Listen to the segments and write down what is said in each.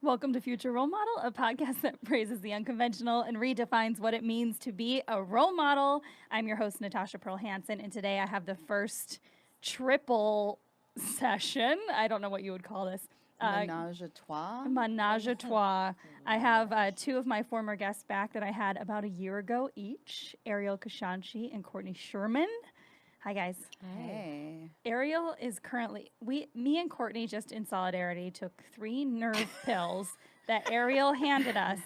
Welcome to Future Role Model, a podcast that praises the unconventional and redefines what it means to be a role model. I'm your host, Natasha Pearl Hansen, and today I have the first triple session. I don't know what you would call this. Menage a trois? Menage a trois. I have two of my former guests back that I had about a year ago each, Ariel Kashanchi and Courtney Scheuerman. Hi, guys. Hey. Ariel is currently, me and Courtney just in solidarity took 3 nerve pills that Ariel handed us,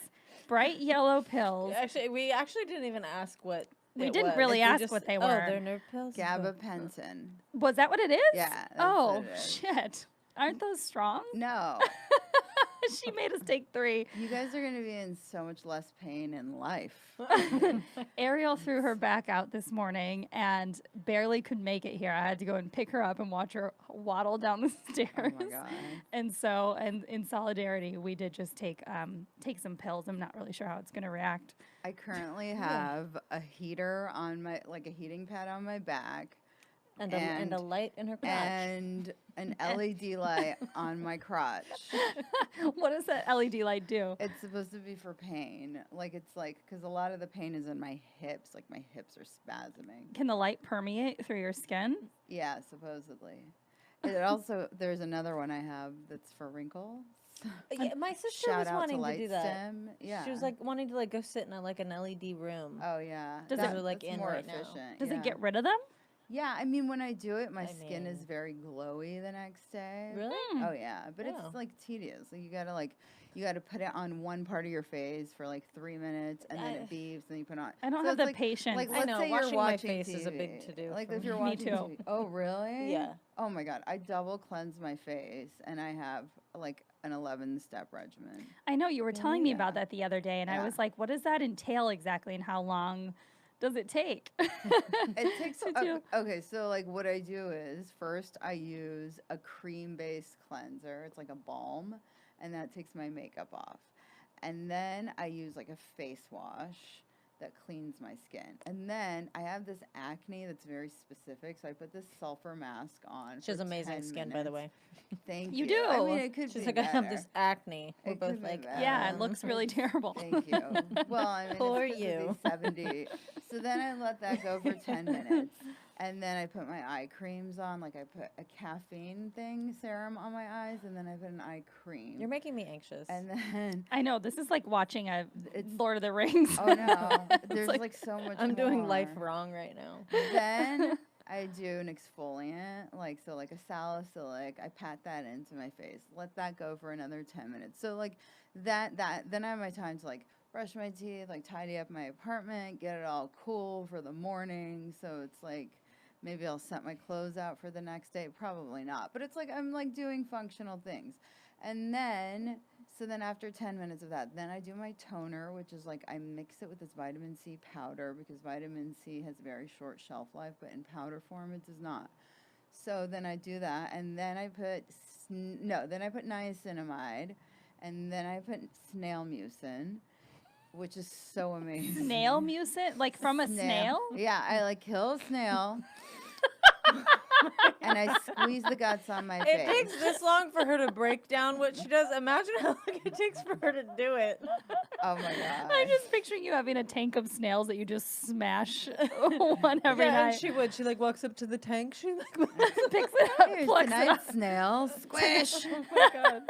bright yellow pills. We actually didn't even ask what We it didn't was. really We ask just- what they Oh, were. they're nerve pills? Gabapentin. Was that what it is? Yeah, that's Oh, what it is. shit. Aren't those strong? No. She made us take 3. You guys are going to be in so much less pain in life. Ariel threw her back out this morning and barely could make it here. I had to go and pick her up and watch her waddle down the stairs. Oh my God. And so, and in solidarity, we did just take some pills. I'm not really sure how it's going to react. I currently have a heater on my, like a heating pad on my back. And a light in her crotch. And an LED light on my crotch. What does that LED light do? It's supposed to be for pain. Like, it's like, because a lot of the pain is in my hips. Like, my hips are spasming. Can the light permeate through your skin? Yeah, supposedly. It also, there's another one I have that's for wrinkles. Yeah, my sister Shout was out wanting to to do that. Lightstem. Yeah. She was like wanting to like go sit in like an LED room. Oh yeah. Does it- We're, like, that's in more right now. efficient. Does yeah. it get rid of them? Yeah, I mean, when I do it, my I skin is mean- very glowy the next day. Really? Hmm. Oh yeah, but Oh. it's like tedious. Like you gotta put it on one part of your face for like 3 minutes, and then I- it beeps, and you put it on. I don't So have it's the like- patience. Like, I let's know, say you're washing my watching face is a TV. big to-do Like for if you're me. watching Me too. TV. Oh really? Yeah. Oh my God, I double cleanse my face, and I have like an 11-step regimen. I know you were telling me Yeah. about that the other day, and I Yeah. was like, what does that entail exactly, and how long does it take? It takes to do? okay, so like what I do is first I use a cream-based cleanser. It's like a balm, and that takes my makeup off. And then I use like a face wash that cleans my skin. And then I have this acne that's very specific, so I put this sulfur mask on. She has for amazing 10 skin, by the minutes. way. Thank You you. I do. mean, it could She's be like, I have better. this acne. We're It both could be like, better. Yeah, it looks really terrible. Thank you. Well, I mean, For it's you. 70. So then I let that go for 10 minutes. And then I put my eye creams on. Like I put a caffeine serum on my eyes, and then I put an eye cream. You're making me anxious. And then, I know, this is like watching a It's- Lord of the Rings. oh no, there's like- like so much I'm doing life more. wrong right now. Then I do an exfoliant, like a salicylic. I pat that into my face. Let that go for another 10 minutes. So like then I have my time to like brush my teeth, like tidy up my apartment, get it all cool for the morning. So it's like maybe I'll set my clothes out for the next day. Probably not. But it's like I'm like doing functional things. And then so then after 10 minutes of that, then I do my toner, which is like I mix it with this vitamin C powder because vitamin C has a very short shelf life, but in powder form it does not. So then I do that, and then I put then I put niacinamide, and then I put snail mucin, which is so amazing. Snail mucin? Like from a snail? Yeah, I like kill a snail. And I squeeze the guts on my It face. takes this long for her to break down what she does. Imagine how long it takes for her to do it. Oh my God. I'm just picturing you having a tank of snails that you just smash one every yeah, night. and she would. She like walks up to the tank. She like, Picks it up, Here's plucks it tonight's up. snail. Squish. oh my god.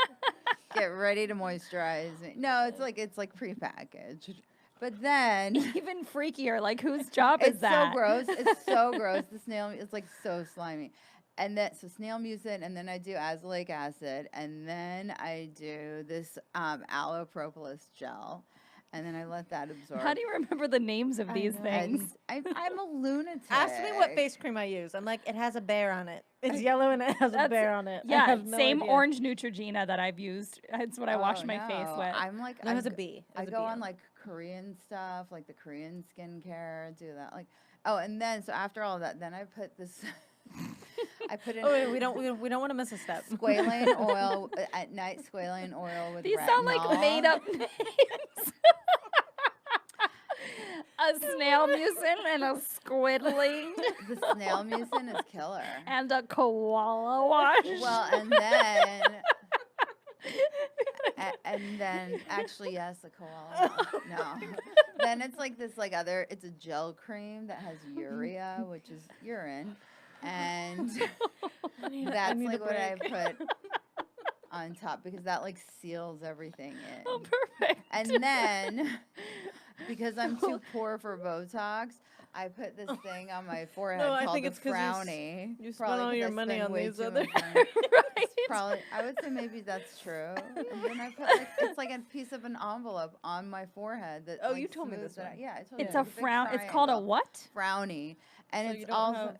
Get ready to moisturize me. No, it's like prepackaged. But then Even freakier. Like, whose job it's is that? so gross. It's so gross. The snail, it's like so slimy. And then, so snail mucin, and then I do azelaic acid, and then I do this aloe propolis gel, and then I let that absorb. How do you remember the names of these know. things? I'm a lunatic. Ask me what face cream I use. I'm like, it has a bear on it. It's yellow and it has a That's- bear on it. I Yeah, have no same idea. orange Neutrogena that I've used. It's what I wash Oh, my face no. with. I'm like, No, it has a g- bee. It I has a go bee on it. like Korean stuff, like the Korean skincare, do that. Like, oh, and then so after all of that, then I put this. I put in Oh wait, we don't want to miss a step. squalane oil at night. Squalane oil with These sound like retinol. made up names. A snail mucin and a squiddling The snail mucin is killer. and a koala wash. Well, And then actually, yes, a koala. No. Then it's like this it's a gel cream that has urea, which is urine. And that's need a like what I break. put on top because that like seals everything in. Oh, perfect. And then because I'm too poor for Botox, I put this thing on my forehead I called think the it's 'cause frowny. you spent Probably all 'cause your I money spend on way these too other- much money. Right. Probably, I would say maybe that's true. And then I put like it's like a piece of an envelope on my forehead that. Oh, like, you told me smooths this it out. one. Yeah, I told you. It's a big frown. It's called a triangle. what? Frowny, and So you it's don't also have-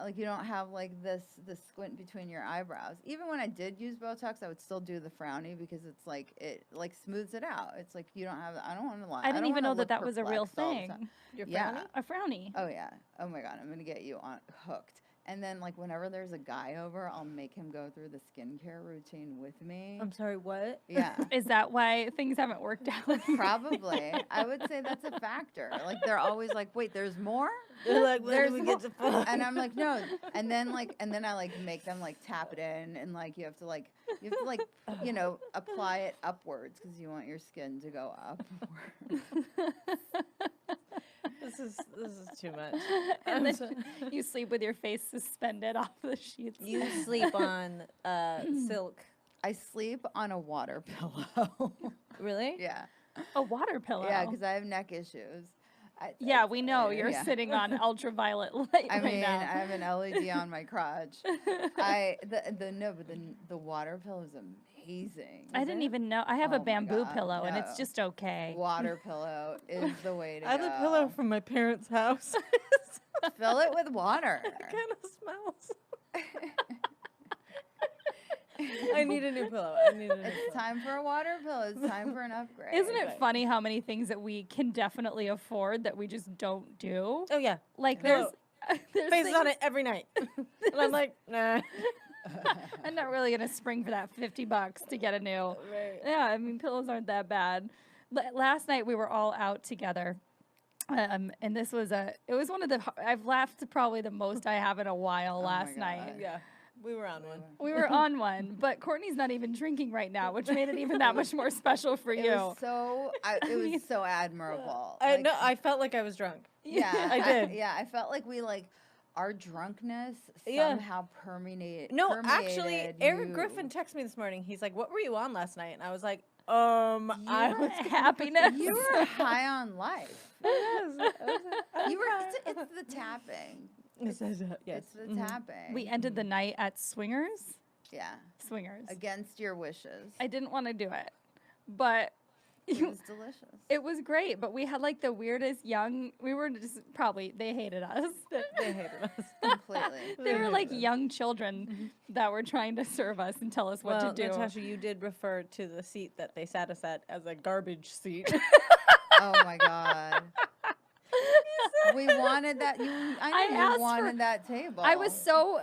like you don't have like this squint between your eyebrows. Even when I did use Botox, I would still do the frowny because it's like it like smooths it out. It's like you don't have. I don't want to lie. I didn't even know that look that was a real perplexed all the time. thing. Your Yeah. frowny? A frowny. Oh yeah. Oh my god, I'm gonna get you on hooked. And then like whenever there's a guy over, I'll make him go through the skincare routine with me. I'm sorry, what? Yeah. Is that why things haven't worked out? Probably. I would say that's a factor. Like they're always like, wait, there's more? They're like, when There's do we more. get to fuck? And I'm like, no. And then I like make them like tap it in and like you have to apply it upwards because you want your skin to go upwards. This is too much. And then you sleep with your face suspended off the sheets. You sleep on silk. I sleep on a water pillow. Really? Yeah. A water pillow. Yeah, because I have neck issues. Yeah, we know you're yeah. sitting on ultraviolet light I right mean, now. I have an LED on my crotch. The water pillow is amazing. I didn't even know. I have Oh a my bamboo God, pillow, and it's no. just okay. Water pillow is the way to I go. have a pillow from my parents' house. Fill it with water. It kind of smells. I need a new pillow. It's time for a water pillow. It's time for an upgrade. Isn't it Right. funny how many things that we can definitely afford that we just don't do? Oh yeah, Like No. there's faces on things- it every night, and I'm like, nah. I'm not really gonna spring for that $50 to get a new. Right. Yeah, I mean pillows aren't that bad. Last night we were all out together, and this was it was one of the I've laughed probably the most I have in a while my last night. God. Yeah, we were on one. We were on one, but Courtney's not even drinking right now, which made it even that much more special for It you. was so admirable. I felt like I was drunk. Yeah, I did. I felt like our drunkenness Yeah. somehow permeated. No, actually, permeated Eric you. Griffin texted me this morning. He's like, "What were you on last night?" And I was like, You I were was Happiness. You were high on life. You You were. It's the tapping. Yes. It's the tapping. We ended the night at Swingers. Yeah. Swingers. Against your wishes. I didn't want to do it, but It was delicious. it was great. But we had like the weirdest young. We were just probably they hated us. They hated us. Completely. They were like young children that were trying to serve us and tell us what Well, to do. Natasha, you did refer to the seat that they sat us at as a garbage seat. Oh my god. We wanted that. I know asked you for- wanted that table. I was so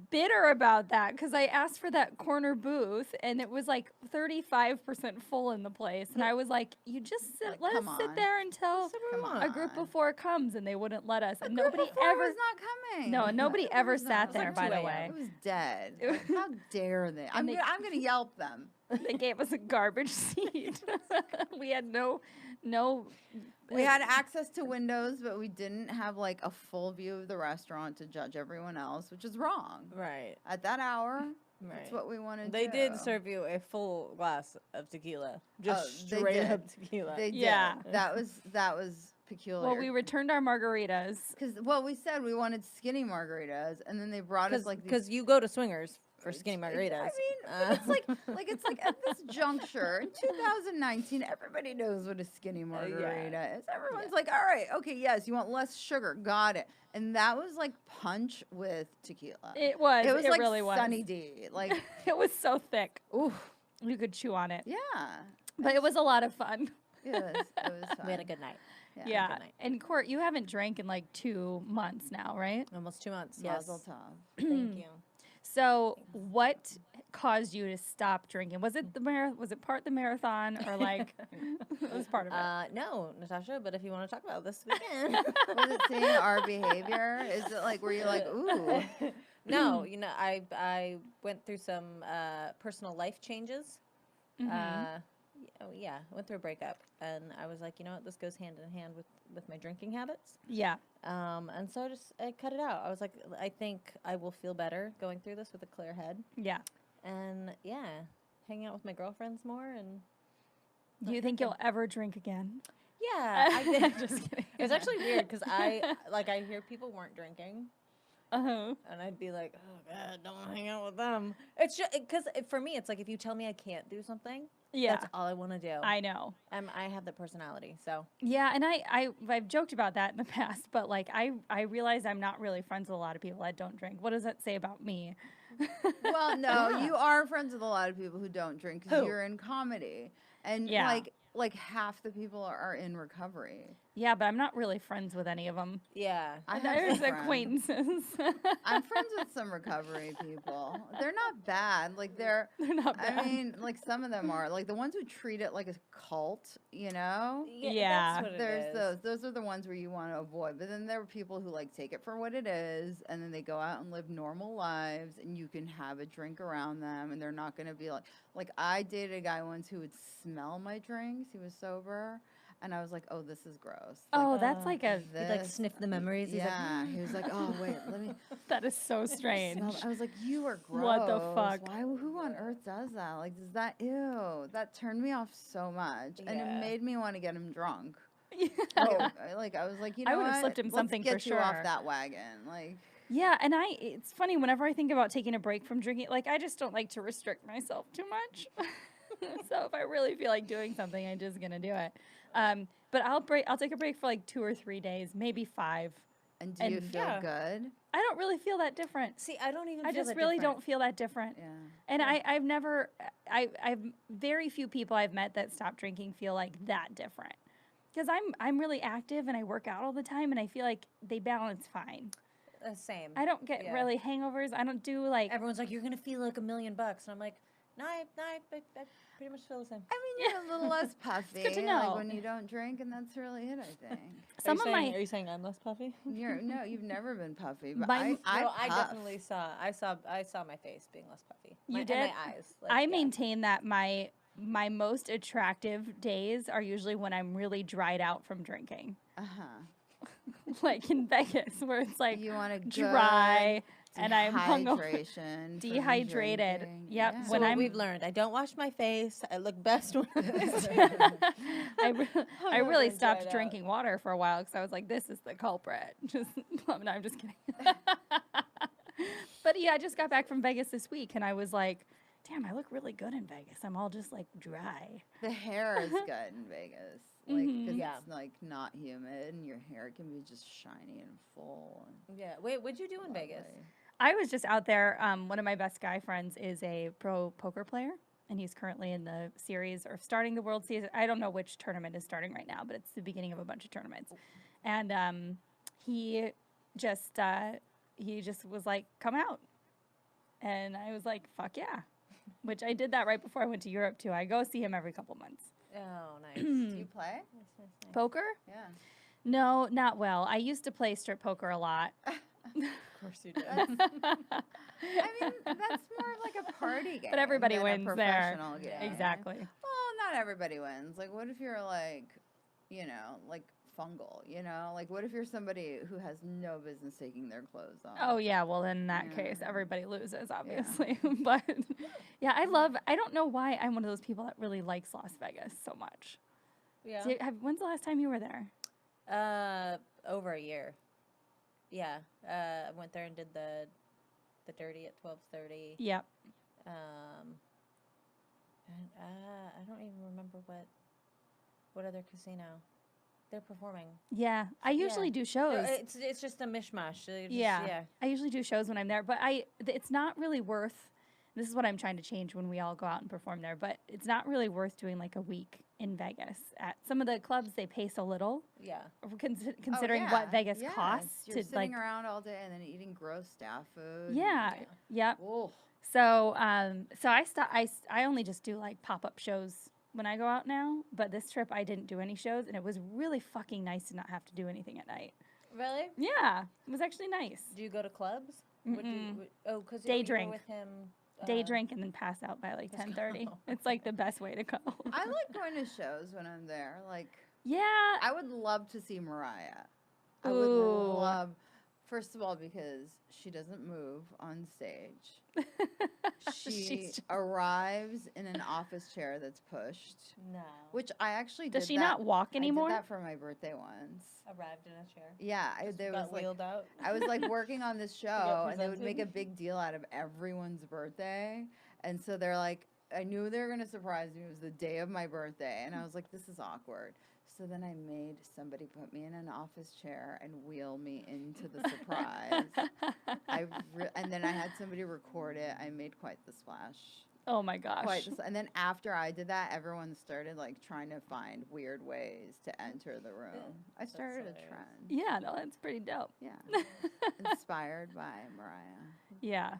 bitter about that because I asked for that corner booth and it was like 35% full in the place, and I was like, "You just Like, let us come sit on. there until Come a group on. of four comes," and they wouldn't let us. And Group nobody of four ever. was not coming. No, nobody ever was not. sat It was there. like By 2 the a.m. way, It was dead. Like, how dare they? I'm they- gonna Yelp them. they gave us a garbage seat. We had no. We had access to windows, but we didn't have like a full view of the restaurant to judge everyone else, which is wrong. Right. At that hour, Right. that's what we wanted. They to did do. serve you a full glass of tequila. Just they straight did. up tequila. They did. Yeah. That was peculiar. Well, we returned our margaritas. Because we said we wanted skinny margaritas, and then they brought us like these. Because you go to Swingers for skinny I margaritas. mean, it's like at this juncture in 2019, everybody knows what a skinny margarita is. Everyone's like, all right, okay, yes, you want less sugar, got it. And that was like punch with tequila. It was. It was It like really was. Sunny D. Like, It was so thick. ooh, You could chew on it. yeah. But it was a lot of fun. It was fun. we had a good night. Yeah. good night. And Court, you haven't drank in like 2 months now, right? Almost 2 months. Yes. Mazel tov. Thank you. So what caused you to stop drinking? Was it was it part the marathon or like it was part of it? No, Natasha, but if you want to talk about this, we can. Was it seeing our behavior? Is it like, were you like, ooh? No, I went through some personal life changes I went through a breakup, and I was like, you know what, this goes hand in hand with my drinking habits. Yeah. And so I cut it out. I was like, I think I will feel better going through this with a clear head. Yeah. And yeah, hanging out with my girlfriends more. And Do you think you'll ever drink again? yeah, I think. Just kidding. It's actually weird because I hear people weren't drinking. Uh-huh. And I'd be like, oh, God, don't hang out with them. It's just because for me, it's like if you tell me I can't do something, Yeah. that's all I want to do. I know. I have the personality, so. Yeah, and I've joked about that in the past, but like I realize I'm not really friends with a lot of people that don't drink. What does that say about me? Well, no, you are friends with a lot of people who don't drink because Who? you're in comedy, and Yeah. like half the people are in recovery. Yeah, but I'm not really friends with any of them. Yeah. I have There's some friends. acquaintances. I'm friends with some recovery people. They're not bad. Like they're not bad. I mean, like some of them are like the ones who treat it like a cult, you know? Yeah. That's what it There's is. those. Those are the ones where you want to avoid. But then there are people who like take it for what it is, and then they go out and live normal lives, and you can have a drink around them, and they're not going to be like I dated a guy once who would smell my drinks. He was sober, and I was like, oh, this is gross. Oh, that's like a He'd like sniff the memories. He's Yeah, he was like, oh wait, let me. that is so strange. smell. I was like, you are gross. What the fuck? Why? Who on earth does that? Like, does that? Ew. That turned me off so much, and it Yeah. made me want to get him drunk. Yeah. I was like, you know, I would've what? slipped him Let's something for get you off sure. that wagon. Like, Yeah, and it's funny whenever I think about taking a break from drinking, like I just don't like to restrict myself too much. So if I really feel like doing something, I'm just gonna do it. But I'll take a break for like 2 or 3 days, maybe 5. and do you And- feel Yeah. good? I don't really feel that different. See, I don't even I feel just that really different. don't feel that different. Yeah. And I've never, I've very few people I've met that stop drinking feel like that different. Because I'm really active and I work out all the time and I feel like they balance fine. Same. I don't get Yeah. really hangovers. I don't do like, Everyone's like, you're going to feel like $1 million. And I'm like, no, I pretty much feel the same. I mean, you're a little less puffy. good to know. Like when you don't drink, and that's really it. I think. some of my, Are you saying I'm less puffy? You've never been puffy, but My- I puff. definitely saw my face being less puffy. You And did? my eyes. Like, I yeah. maintain that my most attractive days are usually when I'm really dried out from drinking. Like in Vegas, where it's like You want to dry and I'm hungover, Dehydration from dehydrated. drinking. Yep. Yeah. So When what I'm, we've learned, I don't wash my face. I look best when I really dried stopped out. drinking water for a while because I was like, this is the culprit. Just, no, I'm just kidding. But yeah, I just got back from Vegas this week and I was like, damn, I look really good in Vegas. I'm all just like dry. The hair is good in Vegas. Like, 'cause Yeah. it's like not humid, and your hair can be just shiny and full. And Yeah. Wait, what'd you do in Vegas? lovely. I was just out there. One of my best guy friends is a pro poker player, and he's currently in the series or starting the World Series. I don't know which tournament is starting right now, but it's the beginning of a bunch of tournaments. And he just was like, "Come out," and I was like, "Fuck yeah," which I did that right before I went to Europe too. I go see him every couple months. Oh, nice. Do you play? Nice. Poker? Yeah. No, not well. I used to play strip poker a lot. Of course you did. I mean, that's more of like a party game. everybody than wins a there. professional game. Exactly. Well, not everybody wins. Like, what if you're like, you know, like fungal? You know, like what if you're somebody who has no business taking their clothes off? Oh yeah, well then in that Yeah. case everybody loses obviously. But yeah, I don't know why I'm one of those people that really likes Las Vegas so much. Yeah. When's the last time you were there? Over a year. Yeah. I went there and did the dirty at 12:30. Yep. And, I don't even remember what other casino they're performing. Yeah. I usually do shows. It's just a mishmash. They're just- Yeah. Yeah. I usually do shows when I'm there, but it's not really worth, this is what I'm trying to change when we all go out and perform there, but it's not really worth doing like a week in Vegas. At some of the clubs, they pay so little, Yeah. considering Oh, what yeah. Vegas Yes. costs You're to sitting like, around all day and then eating gross staff food. yeah, yep. Oh, So, so I only just do like pop-up shows when I go out now, but this trip I didn't do any shows and it was really fucking nice to not have to do anything at night. Really? Yeah, it was actually nice. Do you go to clubs? Mm-mm. Because Day you drink. were with him. day drink and then pass out by like 10:30. It's like the best way to go. I like going to shows when I'm there. Like, Yeah. I would love to see Mariah. I would Ooh. love, first of all, because she doesn't move on stage. She just- arrives in an office chair that's pushed, No. which I actually Does did she that. not walk anymore? I did that for my birthday once. Arrived in a chair. Yeah, there was Got like wheeled out. I was like working on this show, and they would make a presented. big deal out of everyone's birthday, and so they're like, I knew they were gonna surprise me. It was the day of my birthday, and I was like, this is awkward. So then I made somebody put me in an office chair and wheel me into the surprise. And then I had somebody record it. I made quite the splash. Oh my gosh. And then after I did that, everyone started like trying to find weird ways to enter the room. I started a hilarious. trend. Yeah, no, that's pretty dope. Yeah. Inspired by Mariah. Yeah.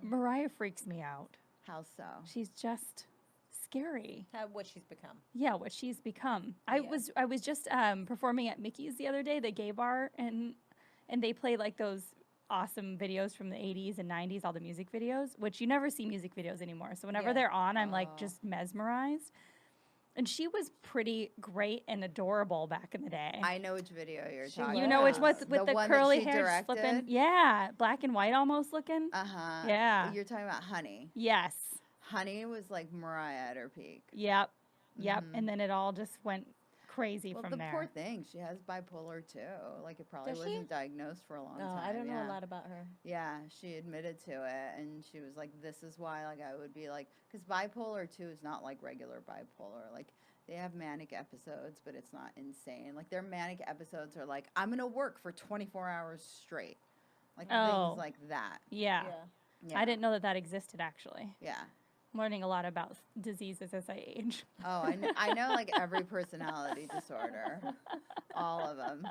Mariah freaks me out. How so? She's just scary. What she's become. Yeah, what she's become. Yeah. I was just performing at Mickey's the other day, the gay bar, and they play like those awesome videos from the 80s and 90s, all the music videos, which you never see music videos anymore. So whenever Yeah. they're on, I'm like Oh. just mesmerized. And she was pretty great and adorable back in the day. I know which video you're She talking You about. know which was. was with the one that curly she hair flipping? directed? Yeah, black and white almost looking. Uh-huh. Yeah. You're talking about Honey. Yes. Honey was like Mariah at her peak. Yep. Yep. Mhm. And then it all just went crazy Well, from the there. poor thing, she has bipolar too. Like it probably Does she? wasn't diagnosed for a long No, time. I don't know yeah. a lot about her. Yeah, she admitted to it, and she was like, "This is why, like, I would be like, because bipolar 2 is not like regular bipolar. Like, they have manic episodes, but it's not insane. Like, their manic episodes are like, I'm gonna work for 24 hours straight, like Oh. things like that. Yeah. Yeah. I didn't know that existed actually. Yeah. I'm learning a lot about diseases as I age. Oh, I know like every personality disorder, all of them.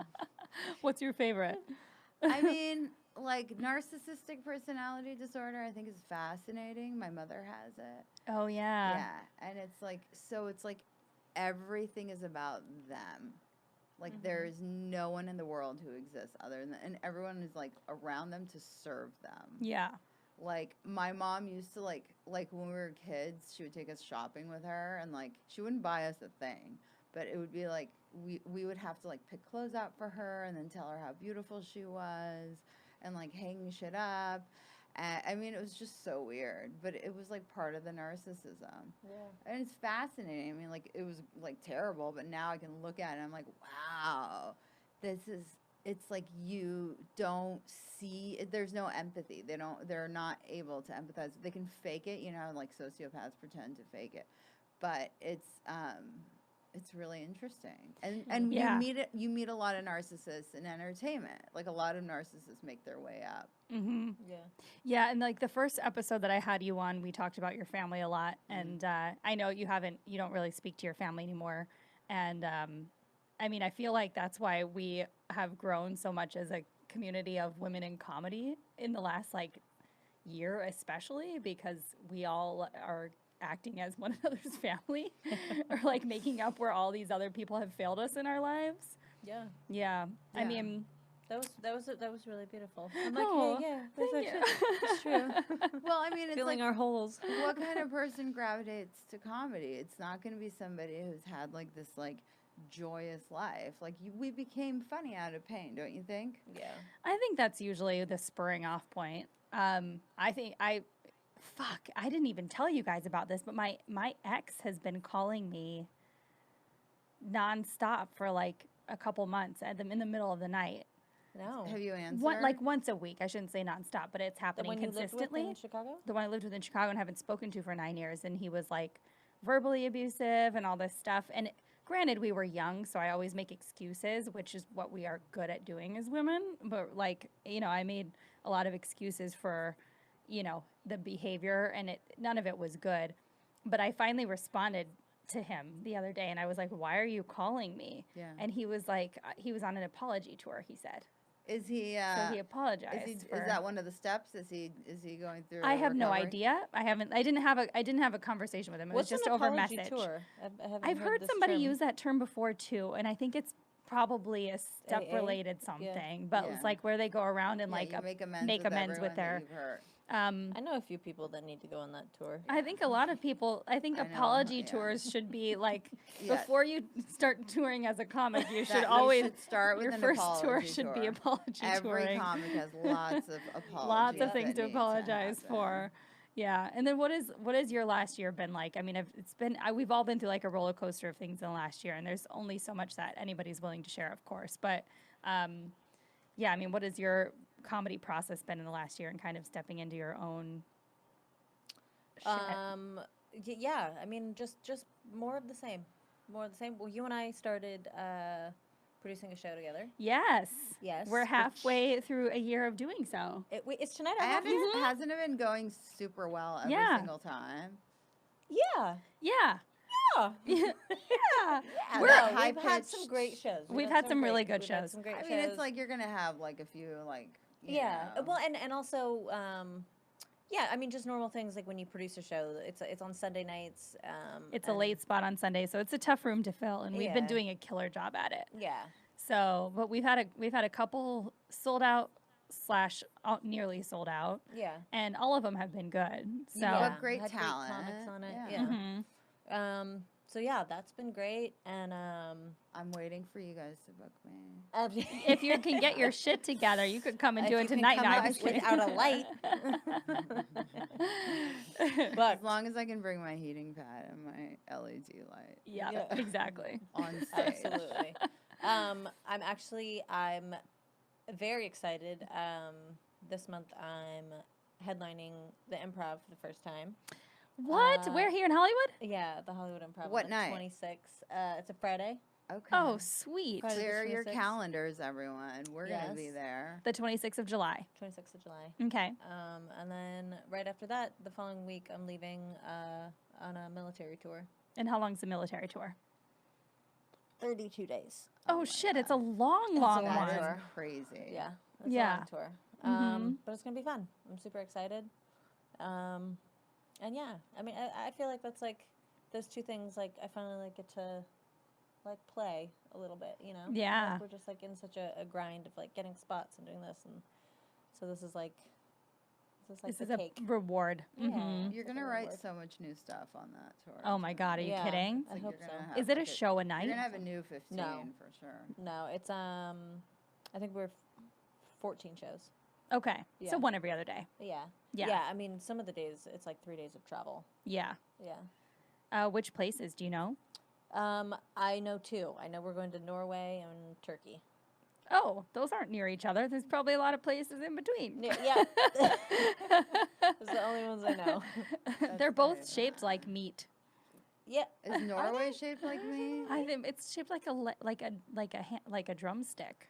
What's your favorite? I mean, like narcissistic personality disorder, I think is fascinating. My mother has it. Oh yeah. Yeah, and it's like everything is about them. Like there's no one in the world who exists other than, and everyone is like around them to serve them. Yeah. Like my mom used to like when we were kids, she would take us shopping with her, and like she wouldn't buy us a thing, but it would be like we would have to like pick clothes out for her and then tell her how beautiful she was and like hang shit up. And, I mean, it was just so weird, but it was like part of the narcissism. Yeah. And it's fascinating. I mean, like it was like terrible, but now I can look at it and I'm like, wow, it's like you don't see, there's no empathy. They're not able to empathize. They can fake it, you know, like sociopaths pretend to fake it, but it's really interesting. And Yeah. you meet a lot of narcissists in entertainment. Like a lot of narcissists make their way up. Mm-hmm. Yeah. Yeah, and like the first episode that I had you on, we talked about your family a lot, and I know you don't really speak to your family anymore, and I mean, I feel like that's why we have grown so much as a community of women in comedy in the last like year, especially because we all are acting as one another's family, or like making up where all these other people have failed us in our lives. Yeah. Yeah, I Yeah. mean. That was really beautiful. I'm like, Oh, hey, yeah, that's thank actually it's true. Well, I mean, it's Filling like, our holes. what kind of person gravitates to comedy? It's not going to be somebody who's had like this like joyous life. Like we became funny out of pain, don't you think? Yeah. I think that's usually the spurring off point. I didn't even tell you guys about this, but my ex has been calling me nonstop for like a couple months in the middle of the night. No. Have you answered? Like once a week. I shouldn't say nonstop, but it's The happening one you lived with consistently. in Chicago? The one I lived with in Chicago and haven't spoken to for 9 years, and he was like verbally abusive and all this stuff. And granted, we were young, so I always make excuses, which is what we are good at doing as women. But like, you know, I made a lot of excuses for, you know, the behavior, and none of it was good. But I finally responded to him the other day, and I was like, "Why are you calling me?" Yeah. And he was like, he was on an apology tour. He said, Is he? so he apologized. Is for- that one of the steps? Is he going through? I a have no recovery? idea. I didn't have a conversation with him. It What's was just an over apology message. tour? I haven't I've heard this somebody term. use that term before too, and I think it's probably a step related something. But Yeah. it's like where they go around and Yeah, like you make amends make with amends with everyone that their you've hurt. I know a few people that need to go on that tour. I think a lot of people, I think I know, apology yeah. tours should be like, Yes. before you start touring as a comic, you should That always, should start with your an first tour apology should be tour. apology Every touring. comic has lots of apologies. Lots of things that to need apologize happen. for. Yeah. And then what is your last year been like? I mean, it's been, we've all been through like a roller coaster of things in the last year, and there's only so much that anybody's willing to share, of course. But yeah, I mean, what has your comedy process been in the last year and kind of stepping into your own shit? Yeah, I mean, just more of the same. More of the same. Well, you and I started producing a show together. Yes. Yes. We're halfway through a year of doing so. It's tonight our half And it hasn't it been going super well every Yeah. single time? Yeah. Yeah. Yeah. Yeah. Yeah, We're, that we've had some high-pitched- great shows. We've had some really good we've had shows. some great I shows. mean, it's like you're gonna have like a few like. you Yeah. know. Well, and also, yeah. I mean, just normal things like when you produce a show. It's on Sunday nights. It's a and- late spot on Sunday, so it's a tough room to fill, and we've been Yeah. doing a killer job at it. Yeah. So, but we've had a couple sold out / nearly sold out, Yeah. and all of them have been good. So, You have Yeah. great Had talent. comics on it. Yeah. Yeah. mhm. So yeah, that's been great, and I'm waiting for you guys to book me. if you can get your shit together, you could come and If do you it can tonight. come No, I'm out just kidding. without a light. But As long as I can bring my heating pad and my LED light yeah, Yeah. exactly. on stage. absolutely, I'm very excited. This month I'm headlining the Improv for the first time. What? We're here in Hollywood? Yeah, the Hollywood Improv. What on night? 26th. It's a Friday. Okay. Oh, sweet. Friday. Clear your 26th. calendars, everyone. We're gonna be Yes. there. The 26th of July. 26th of July. Okay. And then right after that, the following week, I'm leaving on a military tour. And how long's the military tour? 32 days. Oh, my shit, it's a God. long, long long That one. tour. is crazy. Yeah. It's Yeah. a long tour. Mhm. But it's going to be fun. I'm super excited. And yeah, I mean, I feel like that's like those two things, like, I finally like get to like play a little bit, you know? Yeah. Like, we're just like in such a grind of like getting spots and doing this. And so this is like This the is a cake. reward. Yeah. Mhm. You're Like a gonna write reward. so much new stuff on that tour. Oh my God, are you Yeah. kidding? It's I like hope you're so. gonna have Is it a like show a night? You're gonna have a new 15 No. for sure. No, it's I think we're 14 shows. Okay. Yeah. So one every other day. Yeah. Yeah. Yeah, I mean, some of the days it's like 3 days of travel. Yeah. Yeah. Which places do you know? I know two. I know we're going to Norway and Turkey. Oh, those aren't near each other. There's probably a lot of places in between. Yeah. Those are the only ones I know. They're both very shaped like meat. Yeah. Is Norway shaped like me? I think it's shaped like like a drumstick,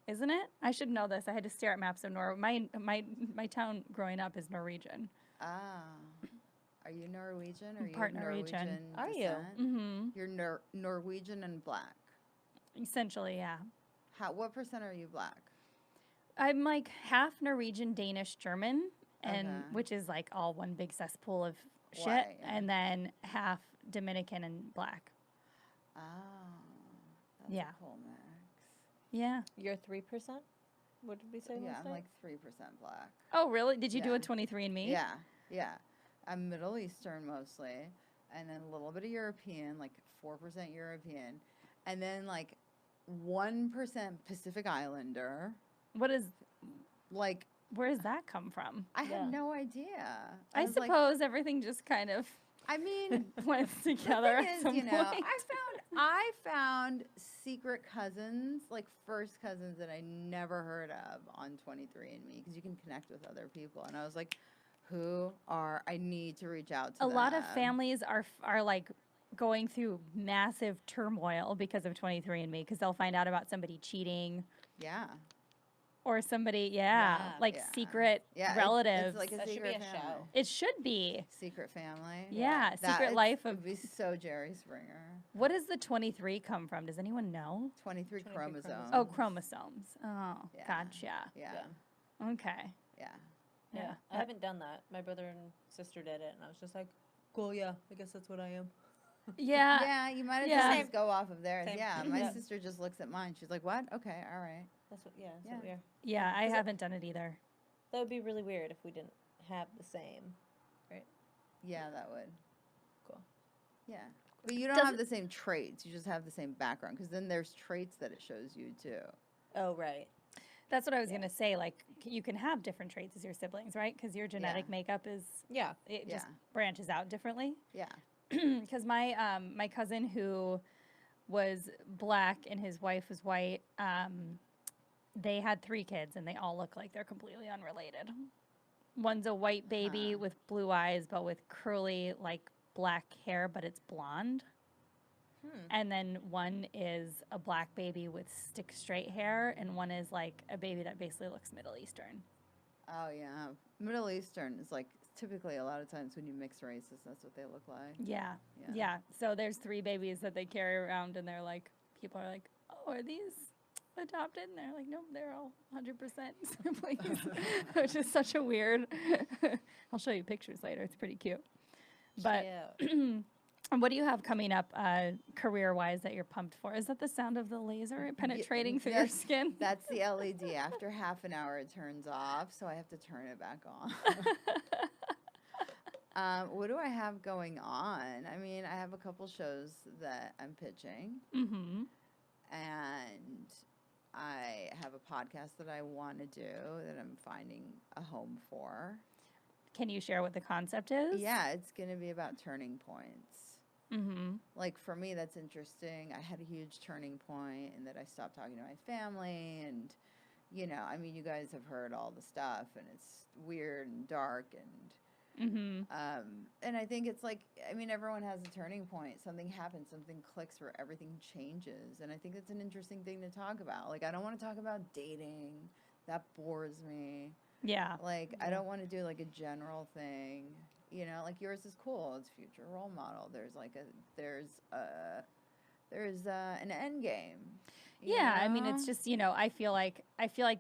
isn't it? I should know this. I had to stare at maps of Norway. My town growing up is Norwegian. Ah. Are you Norwegian? Or I'm are you part of Norwegian. Norwegian Are you? descent? Mm-hmm. You're Norwegian and black. Essentially, yeah. What percent are you black? I'm like half Norwegian, Danish, German, and Okay. which is like all one big cesspool of shit, White, yeah. and then half Dominican and black. Oh, that's Yeah. a cool mix. Yeah. You're 3%? What did we say Yeah, last I'm night? like 3% black. Oh, really? Did you do Yeah. a 23andMe? Yeah, yeah. I'm Middle Eastern mostly, and then a little bit of European, like 4% European, and then like 1% Pacific Islander. What is? Like, Where does that come from? I Yeah. had no idea. I was like, suppose everything just kind of I mean, blends the together thing at is, some you know, point. I found secret cousins, like first cousins that I never heard of on 23andMe, because you can connect with other people, and I was like, I need to reach out to A lot of them. families are like going through massive turmoil because of 23andMe, because they'll find out about somebody cheating Yeah. or somebody, Yeah. like Yeah. secret Yeah, relatives. It's like a That should be secret a family. show. It should be. Secret family. Yeah, secret life It'd of. be so Jerry Springer. What does the 23 come from? Does anyone know? 23 23 chromosomes. Oh, chromosomes. Oh, Yeah. gotcha. Yeah. Okay. Yeah. Yeah. I haven't done that. My brother and sister did it, and I was just like, cool, yeah, I guess that's what I am. Yeah. Yeah, you might as yeah. well just go off of theirs. Same. Yeah, my Yeah. sister just looks at mine. She's like, "What? Okay, all right." That's what, Yeah. what we are. Yeah, I Is it- haven't done it either. That would be really weird if we didn't have the same, right? Yeah, that would. Cool. Yeah. But you don't Does have it- the same traits. You just have the same background. Because then there's traits that it shows you, too. Oh, right. That's what I was gonna say. Like, you can have different traits as your siblings, right? Because your genetic makeup is Yeah. it just Yeah. branches out differently. Yeah. Because my my cousin who was black and his wife was white, they had 3 kids and they all look like they're completely unrelated. One's a white baby Huh. with blue eyes, but with curly like black hair, but it's blonde. And then one is a black baby with stick straight hair, and one is like a baby that basically looks Middle Eastern. Oh, yeah. Middle Eastern is like typically a lot of times when you mix races, that's what they look like. Yeah. Yeah. Yeah. So there's 3 babies that they carry around, and they're like, people are like, oh, are these adopted? And they're like, no, they're all 100% siblings, which is such a weird. I'll show you pictures later. It's pretty cute. But Cute. what do you have coming up career-wise that you're pumped for? Is that the sound of the laser penetrating through your that's- skin? That's the LED. After half an hour, it turns off, so I have to turn it back on. What do I have going on? I mean, I have a couple shows that I'm pitching, Mm-hmm. and I have a podcast that I want to do that I'm finding a home for. Can you share what the concept is? Yeah, it's going to be about turning points. Mm-hmm. Like, for me, that's interesting. I had a huge turning point in that I stopped talking to my family, and, you know, I mean, you guys have heard all the stuff, and it's weird and dark, Mm-hmm. and I think it's like, I mean, everyone has a turning point. Something happens, something clicks where everything changes, and I think it's an interesting thing to talk about. Like, I don't want to talk about dating. That bores me. Yeah. Like, I don't want to do, like, a general thing. You know, like, yours is cool. It's future role model. There's an end game. you Yeah, I mean, know? it's just, I feel like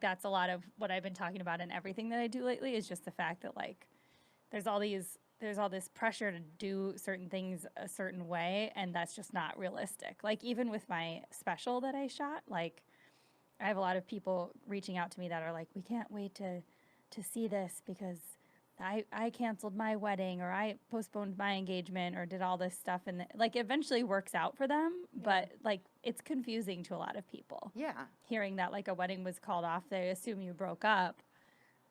that's a lot of what I've been talking about in everything that I do lately is just the fact that like there's all this pressure to do certain things a certain way, and that's just not realistic. Like even with my special that I shot, like I have a lot of people reaching out to me that are like, we can't wait to see this because I canceled my wedding, or I postponed my engagement, or did all this stuff, and like eventually works out for them, but like it's confusing to a lot of people. Yeah. Hearing that like a wedding was called off, they assume you broke up,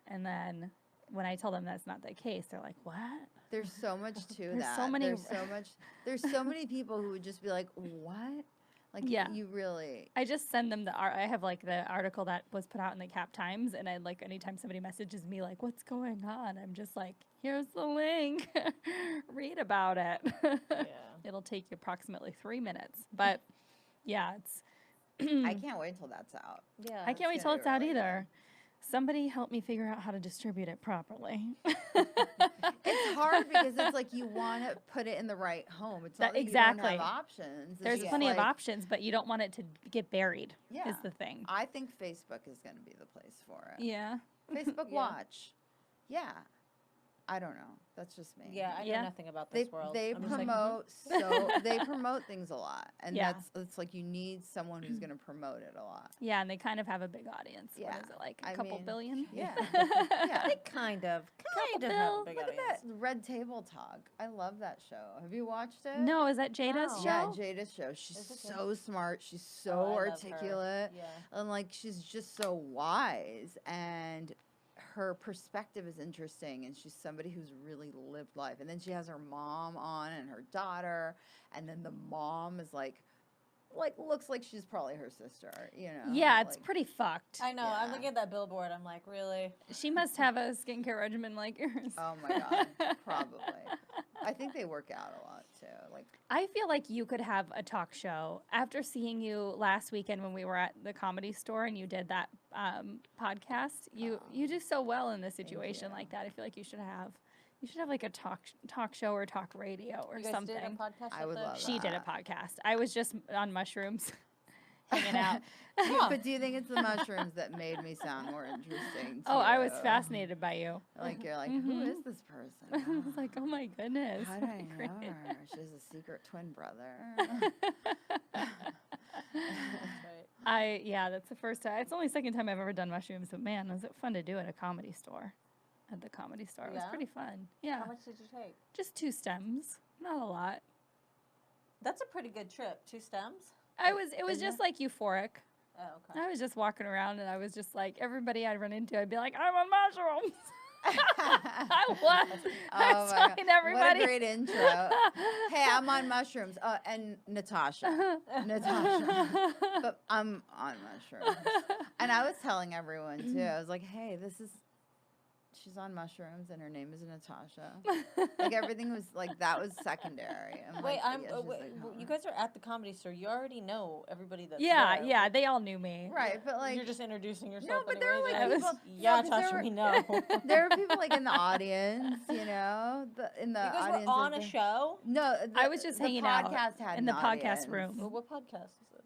and then when I tell them that's not the case, they're like, "What?" There's so much to There's that. so many- There's so many people who would just be like, "What?" Like, Yeah. you really. I just send them I have like the article that was put out in the Cap Times, and I like anytime somebody messages me like, "What's going on?" I'm just like, "Here's the link. Read about it." Yeah. It'll take you approximately 3 minutes, but yeah, it's. I can't wait till that's out. Yeah. I can't wait it's till gonna it's be out really either. Somebody help me figure out how to distribute it properly. It's hard because it's like you want to put it in the right home. It's not that you Exactly. don't have options. It's There's just plenty of like- options, but you don't want it to get buried. Yeah. Is the thing. I think Facebook is going to be the place for it. Yeah. Facebook Yeah. Watch. Yeah. I don't know. That's just me. Yeah, I know Yeah. nothing about They this world. they I'm just like, promote they promote things a lot, and Yeah. it's like you need someone who's going to promote it a lot. Yeah, and they kind of have a big audience. Yeah. What is it, like a I couple mean, billion? Yeah. They kind of have a Bill. big Look at audience. that Red Table Talk. I love that show. Have you watched it? No, is that Jada's No. show? Yeah, Jada's show. She's Is it good? so smart. She's so Oh, I love her. articulate. Yeah. And like she's just so wise, and her perspective is interesting, and she's somebody who's really lived life. And then she has her mom on and her daughter, and then the mom is like looks like she's probably her sister, you know. Yeah, it's like- pretty fucked. I know. I'm Yeah. looking at that billboard. I'm like, really? She must have a skincare regimen like yours. Oh my god, probably. I think they work out a lot too. Like I feel like you could have a talk show. After seeing you last weekend when we were at the Comedy Store and you did that podcast, you do so well in a situation you. like that. I feel like you should have like a talk show or talk radio or You guys something. did a podcast I with would the- love She did a that. podcast. I was just on mushrooms, hanging out. But do you think it's the mushrooms that made me sound more interesting? Oh, I was to you? fascinated by you. Like you're like, Mhm. who is this person? I was like, oh my goodness. How do I Great. know her? She has a secret twin brother. That's right. Yeah, that's the first time. It's only the second time I've ever done mushrooms, but man, was it fun to do at a comedy store. at the Comedy Store. It was Yeah? pretty fun. Yeah. How much did you take? Just 2 stems. Not a lot. That's a pretty good trip. 2 stems? It was just like euphoric. Oh, okay. I was just walking around and I was just like, everybody I'd run into, I'd be like, I'm on mushrooms. I was. I was my God. telling everybody. What a great intro. Hey, I'm on mushrooms. And Natasha. But I'm on mushrooms. And I was telling everyone, too. I was like, hey, she's on mushrooms and her name is Natasha. Like, everything was, like, that was secondary. I'm Wait, like, yeah, she's like, you guys are at the Comedy Store. You already know everybody that's Yeah, there. yeah, they all knew me. right, but, like, You're just introducing yourself. but there anyway. were, They're like, people. yeah, no, 'cause Tasha, we know. there were people, like, in the audience, you know? In the You guys audience. were on a show? No, I was just hanging the out podcast had in the an podcast audience. room. Well, what podcast is it?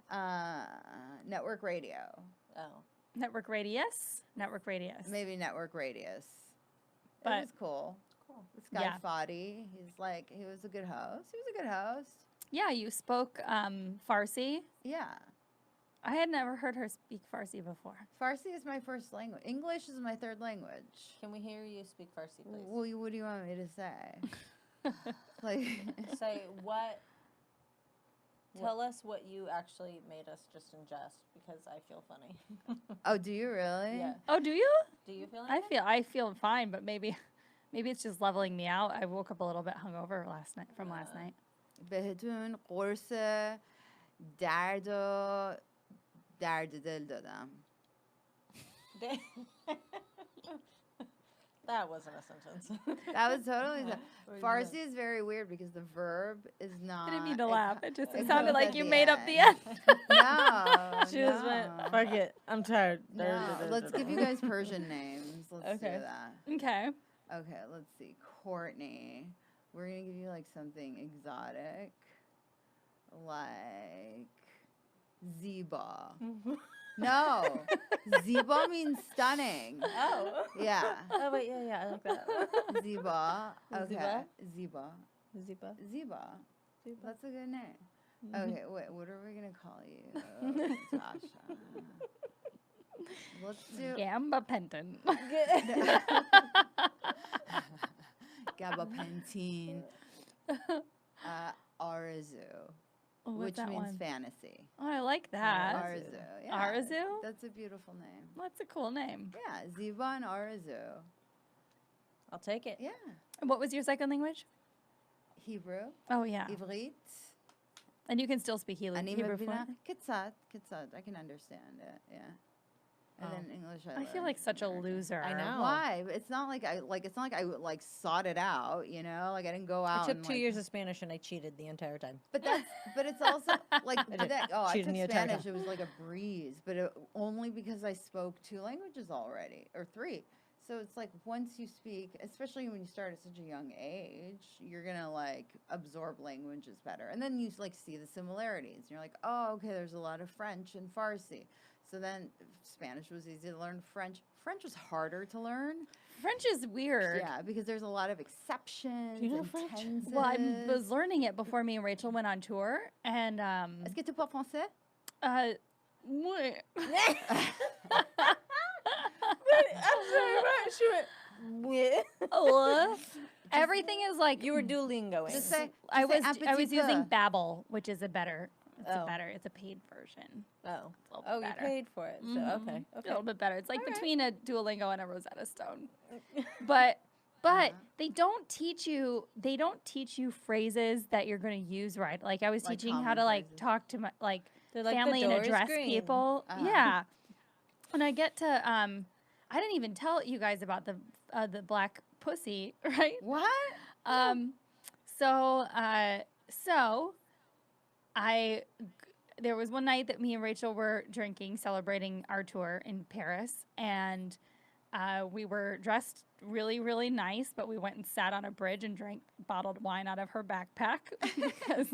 Network radio. Oh. Network Radius? Network Radius. Maybe Network Radius. But- it was cool. Cool. This guy Yeah. Fadi, he was a good host. He was a good host. Yeah, you spoke Farsi. Yeah. I had never heard her speak Farsi before. Farsi is my first language. English is my third language. Can we hear you speak Farsi, please? Well, what do you want me to say? Like, Say what. Tell us what you actually made us just ingest because I feel funny. oh, do you really? Yeah. Oh, do you? Do you feel? I Anything? feel fine, but maybe it's just leveling me out. I woke up a little bit hungover last night. بهتون قرص درد و درد دل دادم. That wasn't a sentence. That was totally. Or is Farsi it- is very weird because the verb is not. I didn't mean to it laugh. co- It just it sounded comes like at you the made up the end. end. No. She just went, fuck it. I'm tired. No. Let's give you guys Persian names. Let's Okay. do that. Okay. Okay, let's see. Courtney. We're going to give you like something exotic. Like Ziba. No. Ziba means stunning. Oh. Yeah. Oh, wait, yeah, I like that. Ziba. Okay. Ziba? Ziba. Ziba. Ziba. Ziba. That's a good name. Okay, wait, what are we going to call you, Natasha? Let's do Gamba Penton. Gabapentin. Arzu, Oh, what's which that means one? fantasy. Oh, I like that. Arzu. Yeah, Arzu? That's a beautiful name. That's a cool name. Yeah, Ziba and Arzu. I'll take it. Yeah. What was your second language? Hebrew, Oh, yeah. Ivrit, And you can still speak Hebrew Anima fluently? Bina, Kitsat. I can understand it, yeah. And Oh. then English I feel learned like such a American. loser. I know. Why? It's not like I sought it out, you know? Like I didn't go out I took and 2 like, years of Spanish and I cheated the entire time. But it's also like did. I Cheated took the entire Spanish. time. It was like a breeze, but only because I spoke 2 languages already or 3. So it's like once you speak, especially when you start at such a young age, you're gonna like absorb languages better, and then you like see the similarities. You're like, oh, okay, there's a lot of French and Farsi. So then Spanish was easy to learn. French was harder to learn. French is weird. Yeah, because there's a lot of exceptions Do you know and French? tenses. Well, I was learning it before me and Rachel went on tour, and Est-ce que tu parles français? what? I'm sorry, right? She went, Everything is like You were Duolingoing. Just say. I just say was un petit using peu. Babbel, which is it's Oh. it's a paid version. Oh. It's a little Oh, bit you better. paid for it. So, Mhm. okay. A Okay. little bit better. It's like All right. between a Duolingo and a Rosetta Stone. But Uh-huh. they don't teach you phrases that you're going to use right. Like I was Like teaching how common to like phrases. talk to my like They're like, family the and door is address green. people. Uh-huh. Yeah. And I get to I didn't even tell you guys about the black pussy, right? What? There was one night that me and Rachel were drinking, celebrating our tour in Paris, and we were dressed really, really nice, but we went and sat on a bridge and drank bottled wine out of her backpack because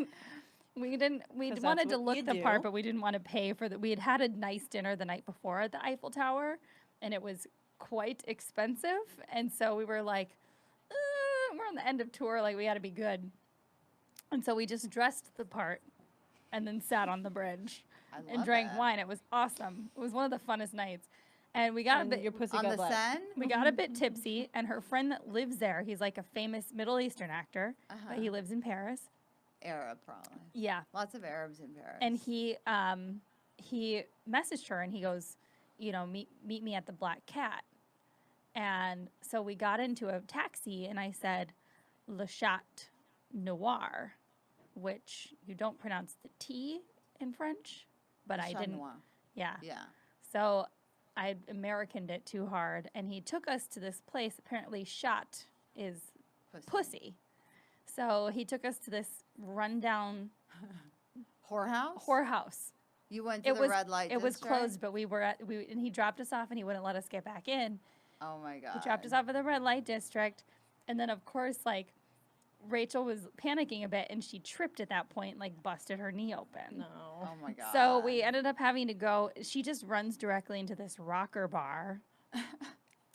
we that's wanted to what look you the part, do. but we didn't want to pay for we had had a nice dinner the night before at the Eiffel Tower, and it was quite expensive, and so we were like, we're on the end of tour, like we got to be good. And so we just dressed the part and then sat on the bridge I and love drank it. wine. It was awesome. It was one of the funnest nights. And we got a And bit your pussy On got the black. Seine? we got a bit tipsy, and her friend that lives there, he's like a famous Middle Eastern actor, but he lives in Paris. Arab, probably. Yeah. Lots of Arabs in Paris. And he messaged her and he goes, you know, meet me at the Black Cat. And so we got into a taxi and I said, Le Chat Noir, which you don't pronounce the T in French, but I Chat didn't. Noir. Yeah. Yeah. So I Americaned it too hard and he took us to this place. Apparently chat is pussy. So he took us to this rundown whorehouse. You went to the red light It was district? closed, but and he dropped us off and he wouldn't let us get back in. Oh my God. He dropped us off at the red light district. And then, of course, like, Rachel was panicking a bit and she tripped at that point, like, busted her knee open. No. Oh my God. So we ended up having to go. She just runs directly into this rocker bar.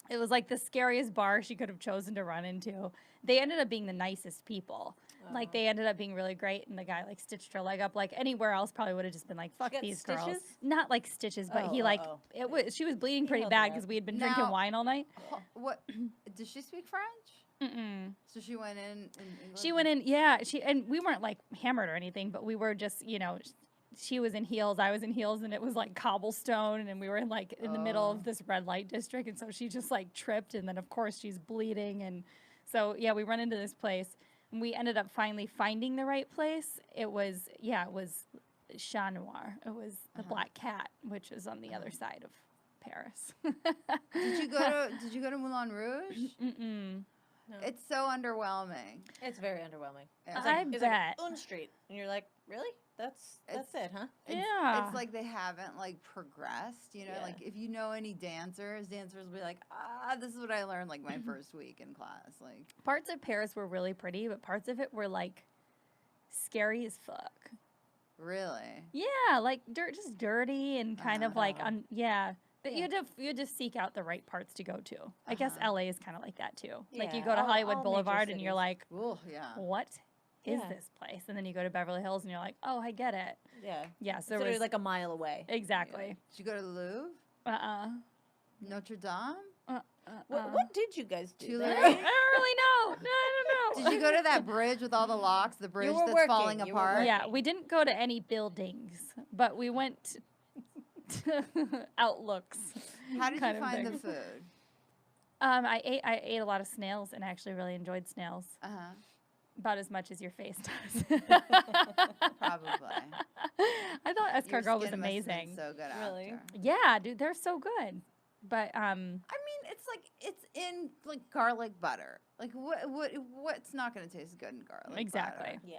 It was like the scariest bar she could have chosen to run into. They ended up being the nicest people. Like, they ended up being really great, and the guy, like, stitched her leg up. Like, anywhere else probably would have just been like, fuck got these girls. stitches? Not, like, stitches, but he, like, it was, she was bleeding pretty held bad it up. because we had been drinking Now- wine all night. What? Did she speak French? Mm-mm. So she went in English? She went in, yeah, and we weren't, like, hammered or anything, but we were just, you know, she was in heels, I was in heels, and it was, like, cobblestone, and we were in, like, in the middle of this red light district, and so she just, like, tripped, and then, of course, she's bleeding, and so, yeah, we run into this place. We ended up finally finding the right place. It was Chat Noir. It was the Black Cat, which is on the other side of Paris. Did you go to Moulin Rouge? Mm-mm. No. It's so underwhelming. It's very underwhelming. Yeah. It's like, I it's bet. like Own Street, and you're like, really? That's it, huh? Yeah. It's like they haven't like progressed, you know, Yeah. like if you know any dancers will be like, this is what I learned like my first week in class. Like Parts of Paris were really pretty, but parts of it were like scary as fuck. really? Yeah, like just dirty and kind of like Yeah. But you had to seek out the right parts to go to. I guess LA is kind of like that too. Like you Yeah, go to all Hollywood major Boulevard and you're cities. like, Oh yeah. what is Yeah. this place? And then you go to Beverly Hills and you're like, oh, I get it. Yeah. Yeah, so So there it was was like a mile away. exactly. Did you go to the Louvre? Notre Dame? What did you guys do? Tuileries? there? I don't really know. No, I don't know. Did you go to that bridge with all the locks? The bridge were that's falling working, you were apart? working. Yeah, we didn't go to any buildings, but we went to outlooks. How did kind you of find the thing. food? I ate a lot of snails and actually really enjoyed snails. Uh-huh. About as much as your face does. Probably. I thought Your Escargot was skin must have been amazing. so good Really? after. Yeah, dude, they're so good. But I mean, it's in like garlic butter. Like what's not going to taste good in garlic exactly. butter? Yeah.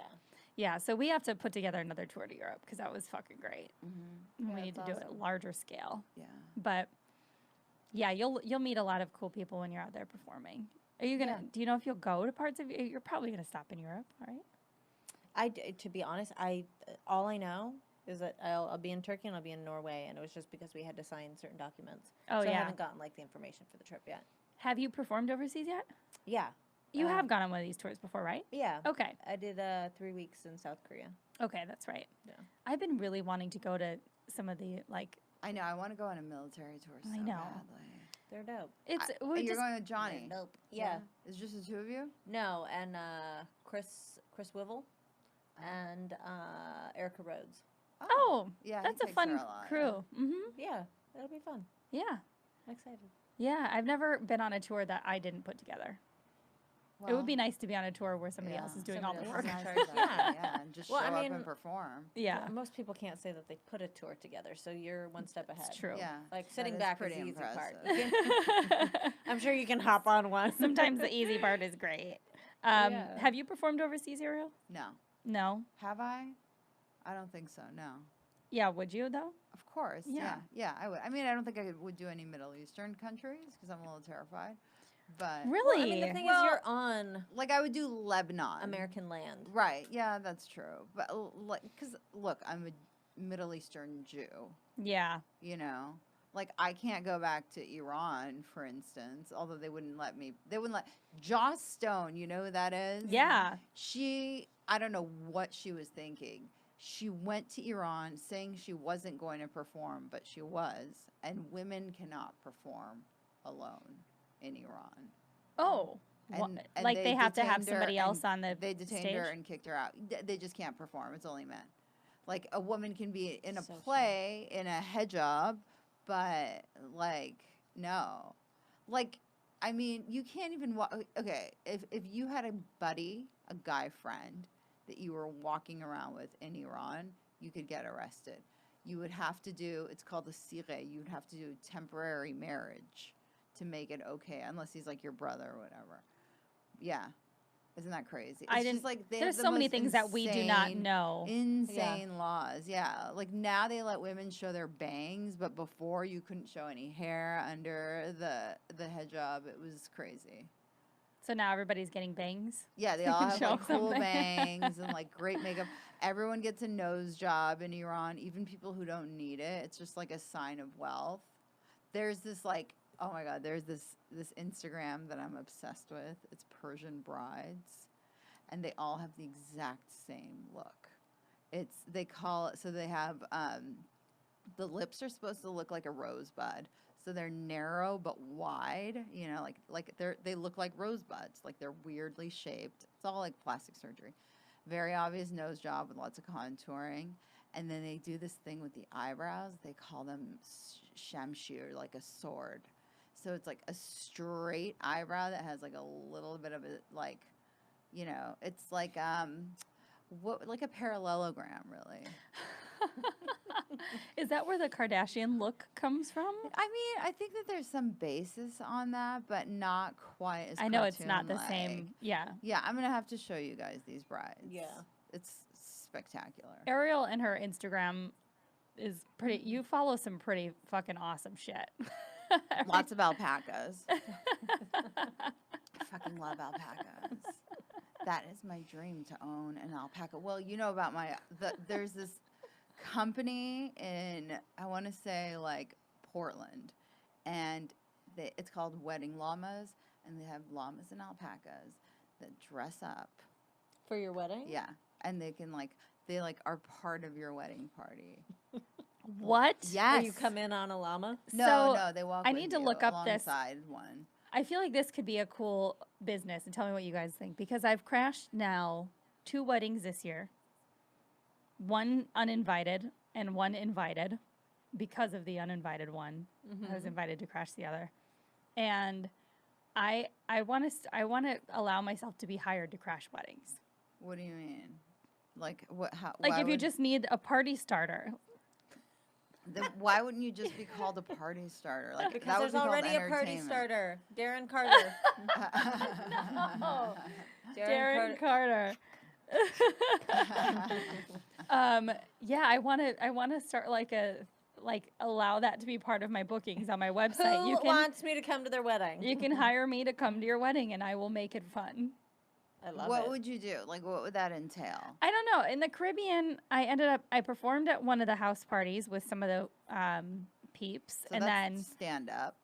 Yeah, so we have to put together another tour to Europe because that was fucking great. Mm-hmm. We Yeah, need to that's do it at awesome. larger scale. Yeah. But yeah, you'll meet a lot of cool people when you're out there performing. Are you gonna? Yeah. Do you know if you'll go to parts of? You're probably gonna stop in Europe, right? To be honest, all I know is that I'll be in Turkey and I'll be in Norway, and it was just because we had to sign certain documents. Oh so I yeah. haven't gotten like the information for the trip yet. Have you performed overseas yet? Yeah. You have gone on one of these tours before, right? Yeah. Okay. I did 3 weeks in South Korea. Okay, that's right. Yeah. I've been really wanting to go to some of the like. I know. I want to go on a military tour so I know. badly. They're dope. It's You're we just going with Johnny. They're dope. Yeah. It's just the two of you? No, and Chris Wivel and Erica Rhodes. oh Yeah, he that's a takes her fun a lot, crew. Mm-hmm. Yeah, it'll be fun. Yeah, I'm excited. yeah. I've never been on a tour that I didn't put together. It would be nice to be on a tour where somebody else is doing all the Somebody work. else is Nice in charge. that, yeah, and just Well, show I up mean- and perform. Yeah, Most people can't say that they put a tour together, so you're one step ahead. it's true. Yeah. Like that sitting is back is pretty the easy part. impressive. I'm sure you can hop on one. Sometimes the easy part is great. Yeah. Have you performed overseas, Ariel? No. No. Have I? I don't think so, no. Yeah, would you though? Of course. Yeah. Yeah, I would. I mean, I don't think I would do any Middle Eastern countries because I'm a little terrified. But Really? Well, I mean, the thing is, Well- you're on like I would do Lebanon. American land. Right. Yeah, that's true. But like cuz look, I'm a Middle Eastern Jew, Yeah. you know. Like I can't go back to Iran, for instance, although they wouldn't let me. They wouldn't let Joss Stone, you know who that is? Yeah. I don't know what she was thinking. She went to Iran saying she wasn't going to perform, but she was. And women cannot perform alone in Iran. Oh. And Like they have to have detained her somebody else and on the They detained stage? her and kicked her out. They just can't perform. It's only men. Like a woman can be in a So play in a hijab, but like no. Like I mean, you can't even okay, if you had a buddy, a guy friend that you were walking around with in Iran, you could get arrested. You would have to do, it's called a sire, you would have to do temporary marriage to make it okay, unless he's like your brother or whatever. Yeah. Isn't that crazy? I It's didn't. just like they There's have the so many most things that we do not insane- know. Insane laws. Yeah. Like now they let women show their bangs, but before you couldn't show any hair under the hijab. It was crazy. So now everybody's getting bangs. Yeah, they You all can have show like cool something. bangs and like great makeup. Everyone gets a nose job in Iran, even people who don't need it. It's just like a sign of wealth. There's this like, oh my God, there's this Instagram that I'm obsessed with. It's Persian brides, and they all have the exact same look. They call it, so they have the lips are supposed to look like a rosebud. So they're narrow but wide, you know, like they look like rosebuds, like they're weirdly shaped. It's all like plastic surgery. Very obvious nose job with lots of contouring. And then they do this thing with the eyebrows. They call them shamshir, like a sword. So it's like a straight eyebrow that has like a little bit of a, like, you know, it's like like a parallelogram, really. Is that where the Kardashian look comes from? I mean, I think that there's some basis on that, but not quite as I know it's not the cartoon-like. same. Yeah. Yeah, I'm going to have to show you guys these brides. Yeah. It's spectacular. Ariel and her Instagram is pretty. You follow some pretty fucking awesome shit. Lots of alpacas. I fucking love alpacas. That is my dream, to own an alpaca. Well, you know about there's this company in, I want to say like Portland, and it's called Wedding Llamas, and they have llamas and alpacas that dress up. For your wedding? Yeah, and they are part of your wedding party. What? Yes. Or you come in on a llama? No, they walk. I with need to you look up this. alongside one. I feel like this could be a cool business, and tell me what you guys think, because I've crashed now 2 weddings this year. One uninvited and one invited because of the uninvited one. I was invited to crash the other. And I want to allow myself to be hired to crash weddings. What do you mean? Like what? How? Like why if you would- just need a party starter. then why wouldn't you just be called a party starter? Like Because that would there's be called already a party entertainment. starter. Darren Carter. No. Darren Darren Carter. Yeah, I want to start allow that to be part of my bookings on my website. Who wants me to come to their wedding? You can hire me to come to your wedding, and I will make it fun. I love What it. would you do? Like, what would that entail? I don't know. In the Caribbean, I performed at one of the house parties with some of the peeps, So and that's then stand up.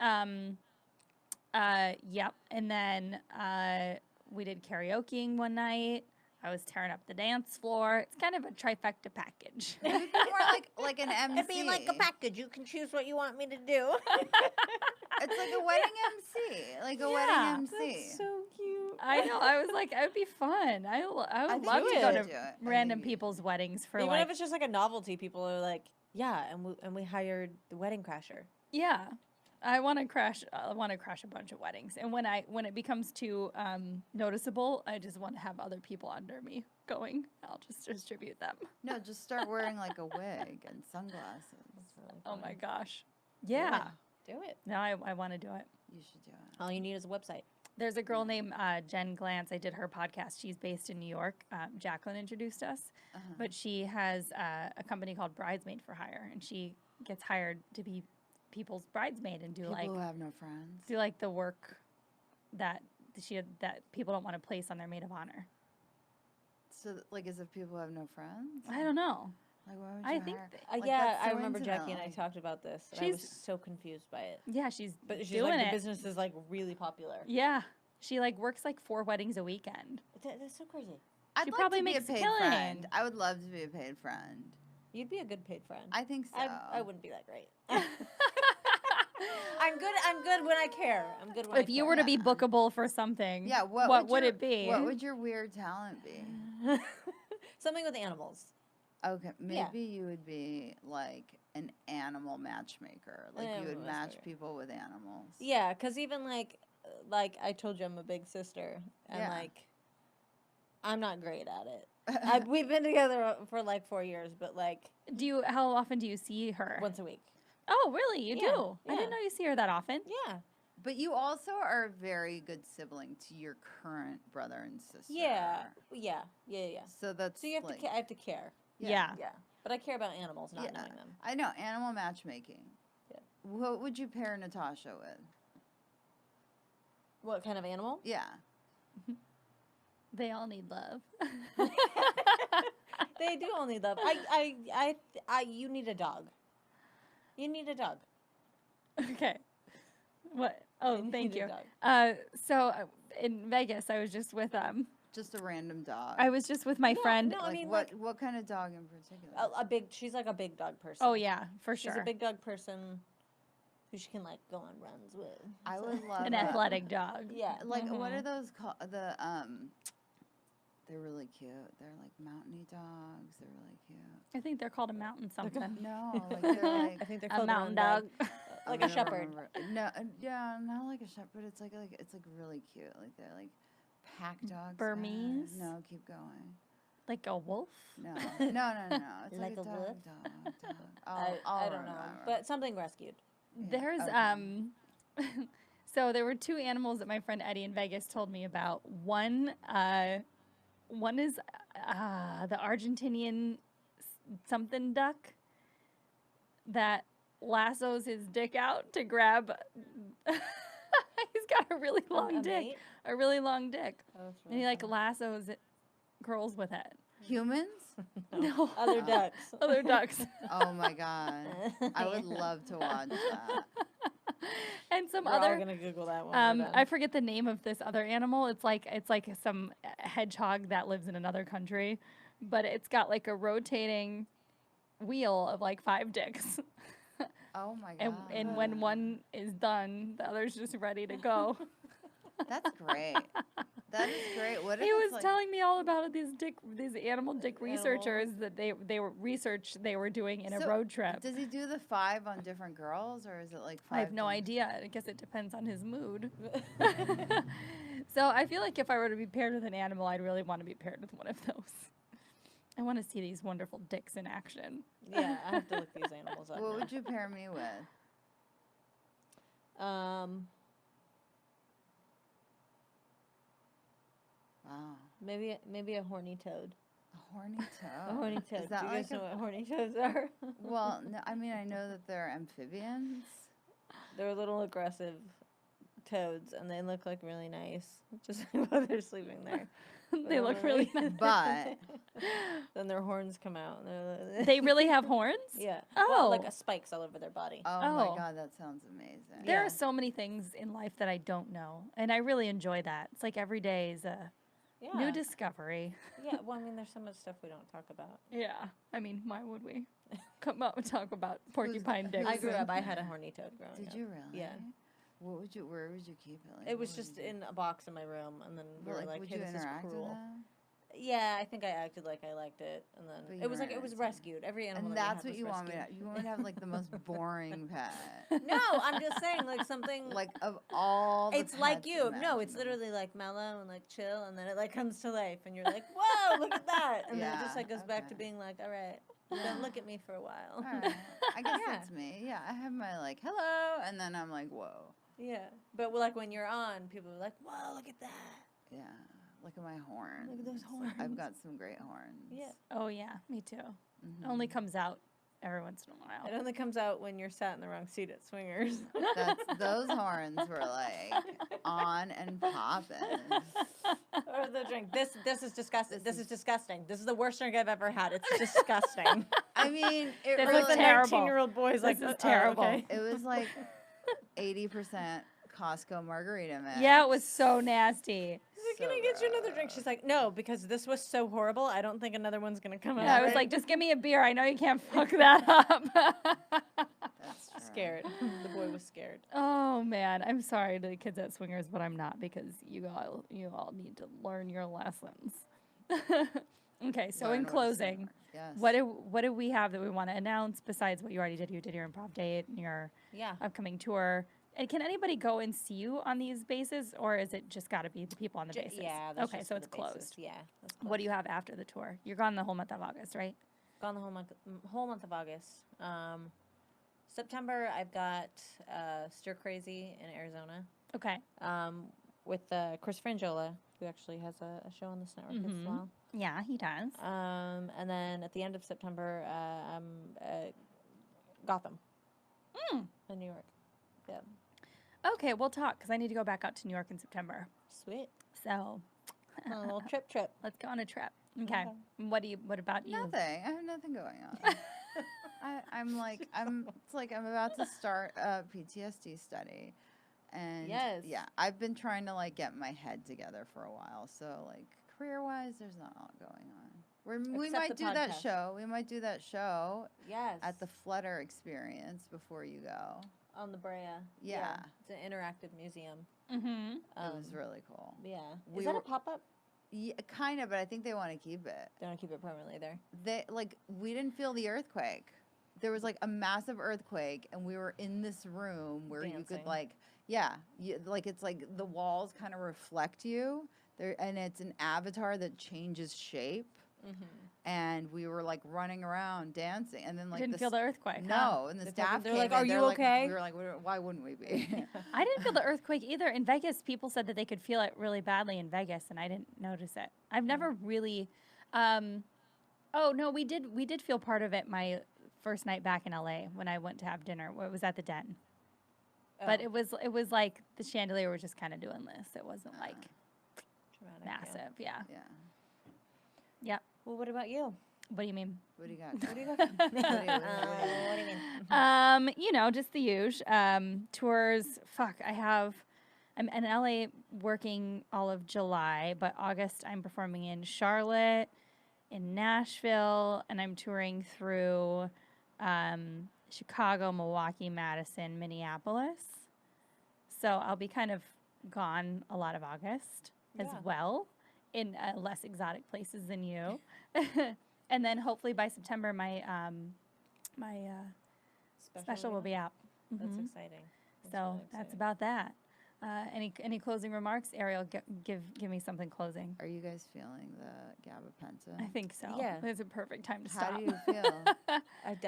yep, and then we did karaokeing one night. I was tearing up the dance floor. It's kind of a trifecta package. You'd be more like an MC. It'd be like a package. You can choose what you want me to do. It's like a wedding MC. Like a Yeah. wedding MC. so cute. I know. I was like, it would be fun. I would think love you to go should to do it. I random think you- people's weddings for Even like, if it's just like a novelty, people are like, yeah, and we hired the wedding crasher. yeah. I want to crash. I want to crash a bunch of weddings, and when it becomes too noticeable, I just want to have other people under me going. I'll just distribute them. No, just start wearing like a wig and sunglasses. Really Oh my funny. gosh. Yeah. Do it. No, I want to do it. You should do it. All you need is a website. There's a girl named Jen Glantz. I did her podcast. She's based in New York. Jacqueline introduced us, but she has a company called Bridesmaid for Hire, and she gets hired to be people's bridesmaid and do People who have no friends. the work that that people don't want to place on their maid of honor. So, like, as if people have no friends? I don't know. Like, why would you I think hire? th- Like, Yeah, that's I so remember intimate, Jackie and I like- talked about this. And I was She's- so confused by it. Yeah, she's But she's doing like, it. the business is like really popular. Yeah, she like works like 4 weddings a weekend. That's so crazy. I'd She like probably to be a makes a paid killing. friend. I would love to be a paid friend. You'd be a good paid friend. I think so. I wouldn't be that great. I'm good when I care. I'm good when I If you care. were to be Yeah. bookable for something, Yeah, what would your- it be? What would your weird talent be? Something with animals. Okay, Yeah. maybe you would be like an animal matchmaker. Like you Animal would match matchmaker. people with animals. Yeah, because even like I told you, I'm a big sister, and Yeah. like I'm not great at it. We've been together for like 4 years, but like How often do you see her? once a week. Oh, really? You Yeah, do? I yeah. didn't know you see her that often. Yeah, But you also are a very good sibling to your current brother and sister. yeah. So that's So you have like, I have to care. Yeah. Yeah, but I care about animals, not Yeah. knowing them. I know, animal matchmaking. Yeah. What would you pair Natasha with? What kind of animal? Yeah. They all need love. They do all need love. You need a dog. You need a dog. Okay. What? Oh, You thank need a you. dog. In Vegas, I was just with Just a random dog. I was just with my Yeah, friend. no, I Like mean, what kind of dog in particular? A big. She's like a big dog person. Oh yeah, for She's sure. a big dog person who she can like go on runs with. I So- would love An a- athletic dog. Yeah. Like what are Mhm. those called? They're really cute. They're like mountainy dogs. They're really cute. I think they're called a mountain something. No, like they're like I think they're A called mountain dog. dog. Like I'm a gonna shepherd. remember. No, yeah, not like a shepherd. It's like really cute. Like they're like pack dogs. Burmese? No, keep going. Like a wolf. No, no. It's Like like, a a dog. wolf? Dog. I don't know, but something rescued. Yeah, There's okay. so there were two animals that my friend Eddie in Vegas told me about. One is the Argentinian something duck that lassos his dick out to grab. He's got a really long A dick, mate? a really long dick, Oh, that's and he really like funny. lassos girls with it. Humans? No, Other ducks. other ducks. Oh my god, I would love to watch that. And some We're all other gonna Google that one. I forget the name of this other animal. It's like some hedgehog that lives in another country, but it's got like a rotating wheel of like 5 dicks. Oh my god. And when one is done, the other's just ready to go. That's great. That is great. What if He it's was like, telling me all about it, these animal dick Animal. researchers that they were research they were doing in a So, road trip. Does he do the 5 on different girls, or is it like 5? I have no idea. I guess it depends on his mood. So I feel like if I were to be paired with an animal, I'd really want to be paired with one of those. I want to see these wonderful dicks in action. Yeah, I have to look these animals up. What now. would you pair me with? Wow, Maybe a horny toad. a horny toad. A horny toad. Is that Do you guys like know what horny toads are? Well, no, I mean I know that they're amphibians. They're little aggressive toads, and they look like really nice, just while they're sleeping there. They look really nice. But then their horns come out. And They really have horns? yeah. Oh. Well, like spikes all over their body. oh Oh. my god, that sounds amazing. There Yeah. are so many things in life that I don't know, and I really enjoy that. It's like every day is a Yeah. new discovery. Yeah. Well, I mean, there's so much stuff we don't talk about. Yeah. I mean, why would we come out and talk about porcupine dicks? I grew Listen. up. I had a horny toad growing up. Did you really? Yeah. Where would you keep it? Like, It what was would just you do? in a box in my room, and then we Well, were like, would "Hey, you this is interact with cruel." them? Yeah, I think I acted like I liked it, and then But you it was like weren't it was into it. rescued. Every animal. And that we that's had what was you want me rescued. to. You want me to have like the most boring pet. No, I'm just saying like something. Like of all. The It's like pets you. No, it's imaginable. literally like mellow and like chill, and then it like comes to life, and you're like, "Whoa, look at that!" And then it just Yeah, like goes back to okay. being like, "All right, Yeah. then look at me for a while." All right. I guess Yeah. that's me. Yeah, I have my like hello, and then I'm like whoa. Yeah, but like when you're on, people are like, "Whoa, look at that!" Yeah, look at my horns. Look at those horns. I've got some great horns. Yeah. Oh, yeah, me too. Mhm. Only comes out every once in a while. It only comes out when you're sat in the wrong seat at Swingers. Those horns were like on and popping. Or the drink. This is disgusting. This This is is- disgusting. This is the worst drink I've ever had. It's disgusting. I mean, it This Or is the really, terrible. 19-year-old boy's like, This is "Oh, terrible." okay." it was like 80% Costco margarita mix. Yeah, it was so nasty. He's like, So can I get you another drink? gross. She's like, no, because this was so horrible. I don't think another one's gonna come out. Yeah, I was right." like, just give me a beer. I know you can't fuck that up. That's true. scared. The boy was scared. Oh man, I'm sorry to the kids at Swingers, but I'm not because you all need to learn your lessons. Okay, so Learn in what a closing, swimmer- Yes. what do we have that we want to announce besides what you already did? You did your improv date and your Yeah. upcoming tour. And can anybody go and see you on these bases, or is it just got to be the people on the bases? Yeah. That's Okay, just so for it's the bases. closed. Yeah. That's What do you closed. have after the tour? You're gone the whole month of August, right? Gone the whole month of August. September, I've got Stir Crazy in Arizona. Okay. With Chris Frangiola, who actually has a show on this network as well. Yeah, he does. And then at the end of September, Gotham in New York. Yeah. Okay, we'll talk because I need to go back out to New York in September. Sweet. So A little trip. let's go on a trip. Okay. What about you? Nothing. I have nothing going on. It's like I'm about to start a PTSD study. And Yes. yeah, I've been trying to like get my head together for a while. So like career-wise, there's not a lot going on. We Except might the do that podcast. show. We might do that show Yes. at the Flutter Experience before you go. on the Brea. Yeah. It's an interactive museum. Mm-hmm. It was really cool. Yeah. We Is that were- a pop-up? Yeah, kind of, but I think they want to keep it. They don't keep it permanently there. We didn't feel the earthquake. There was like a massive earthquake, and we were in this room where you Dancing. could it's like the walls kind of reflect you there, and it's an avatar that changes shape. Mm-hmm. And we were like running around dancing, and then like Didn't feel the earthquake. no, huh? and the They're staff they're came like, in, "Are you they're like- okay?" We were like, why wouldn't we be? I didn't feel the earthquake either. In Vegas, people said that they could feel it really badly in Vegas, and I didn't notice it. I've never really. Oh no, we did feel part of it my first night back in LA when I went to have dinner. It was at the Den, but it was like the chandelier was just kind of doing this. It wasn't like Dramatic, massive. Yeah. Yeah. Yep. Well, what about you? What do you mean? What do you got? What do you got? What do you mean? You know, just the huge tours. Fuck, I'm in LA working all of July, but August I'm performing in Charlotte, in Nashville, and I'm touring through Chicago, Milwaukee, Madison, Minneapolis. So I'll be kind of gone a lot of August as Yeah. well, in less exotic places than you. And then hopefully by September my special will be out. That's Mhm. exciting. So really that's exciting. about that. Any closing remarks? Ariel, give me something closing. Are you guys feeling the gabapentin? I think so. Yeah. It's a perfect time to How stop. do you feel?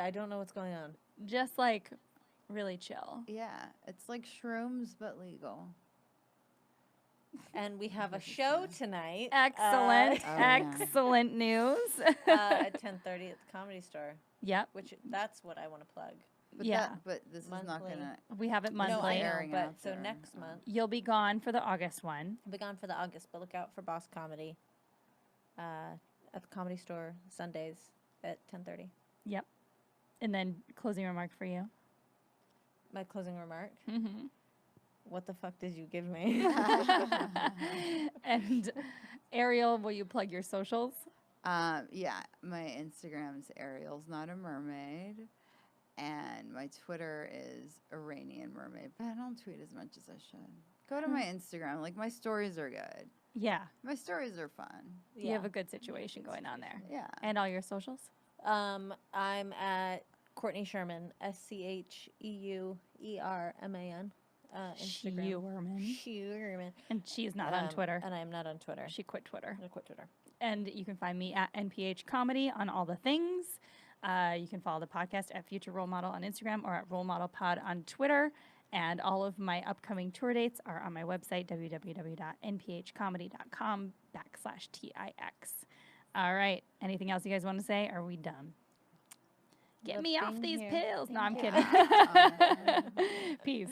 I don't know what's going on. Just like really chill. Yeah, it's like shrooms but legal. And we have a show tonight. Excellent. Oh, yeah. Excellent news. At 10:30 at the Comedy Store, Yep. which that's what I want to plug. But Yeah. but this is not Monthly. gonna. We have it No, I monthly. know, Airing but out so there. next month You'll be gone for the August one. I'll be gone for the August, but look out for Boss Comedy at the Comedy Store Sundays at 10:30. Yep. And then closing remark for you. My closing remark: Mm-hmm. what the fuck did you give me? And Ariel, will you plug your socials? Yeah, my Instagram is Ariel's Not a Mermaid, and my Twitter is Iranian Mermaid. But I don't tweet as much as I should. Go to my Instagram. Like my stories are good. Yeah. My stories are fun. You have a good situation going on there. Yeah. And all your socials? I'm at Courtney Scheuerman, SCHEUERMAN. Instagram. Scheuerman. And she's not on Twitter. And I am not on Twitter. She quit Twitter. I quit Twitter. And you can find me at NPH Comedy on all the things. You can follow the podcast at Future Role Model on Instagram or at Role Model Pod on Twitter. And all of my upcoming tour dates are on my website, www.nphcomedy.com/TIX. All right. Anything else you guys want to say? Are we done? Get Love me off being these here. pills. No, I'm Thank kidding. you. Peace.